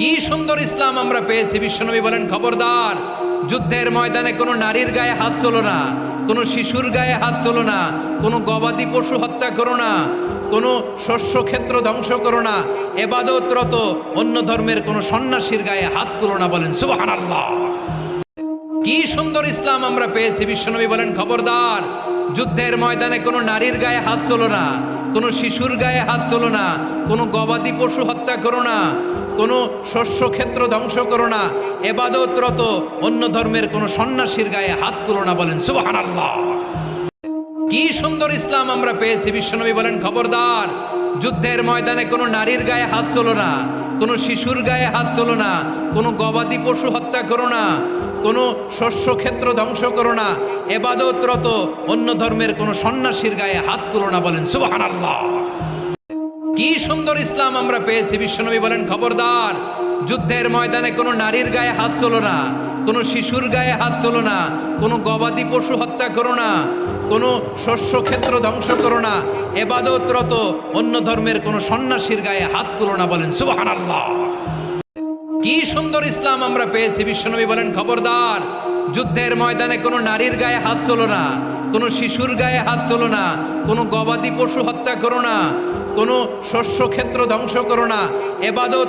কি সুন্দর ইসলাম আমরা পেয়েছি। বিশ্বনবী বলেন, খবরদার, যুদ্ধের ময়দানে কোনো নারীর গায়ে হাত তোলো না, কোনো শিশুর গায়ে হাত তোলো না, কোনো গবাদি পশু হত্যা করো না, কোনো শস্য ক্ষেত্র ধ্বংস করো না, এবাদতরত অন্য ধর্মের কোনো সন্ন্যাসীর গায়ে হাত তোলো না। বলেন সুবহানাল্লাহ। কি সুন্দর ইসলাম আমরা পেয়েছি। বিশ্বনবী বলেন, খবরদার, যুদ্ধের ময়দানে কোনো নারীর গায়ে হাত তোলো না, কোনো শিশুর গায়ে হাত তোলো না, কোনো গবাদি পশু হত্যা করো না, কোনো শস্য ক্ষেত্র ধ্বংস করো না, এবাদতরত অন্য ধর্মের কোনো সন্ন্যাসীর গায়ে হাত তোলো না। বলেন সুবহানাল্লাহ। কি সুন্দর ইসলাম আমরা পেয়েছি। বিশ্বনবী বলেন, খবরদার, যুদ্ধের ময়দানে কোনো নারীর গায়ে হাত তোলো না, কোনো শিশুর গায়ে হাত তোলো না, কোনো গবাদি পশু হত্যা করো না, কোনো শস্য ক্ষেত্র ধ্বংস করো না, এবাদতরত অন্য ধর্মের কোনো সন্ন্যাসীর গায়ে হাত তোলো না। বলেন সুবহানাল্লাহ। কি সুন্দর ইসলাম আমরা পেয়েছি। বিশ্বনবী বলেন, খবরদার, যুদ্ধের ময়দানে কোনো নারীর গায়ে হাত তোলো না, কোনো শিশুর গায়ে হাত তোলো না, কোনো গবাদি পশু হত্যা করো না, কোনো শস্য ক্ষেত্র ধ্বংস করো না, এবাদতরত অন্য ধর্মের কোনো সন্ন্যাসীর গায়ে হাত তোলো না। বলেন সুবহানাল্লাহ। কি সুন্দর ইসলাম আমরা পেয়েছি। বিশ্বনবী বলেন, খবরদার, যুদ্ধের ময়দানে কোনো নারীর গায়ে হাত তোলো না, কোনো শিশুর গায়ে হাত তোলো না, কোনো গবাদি পশু হত্যা করো না, কোনো শস্য ক্ষেত্র ধ্বংস করো না, এবাদত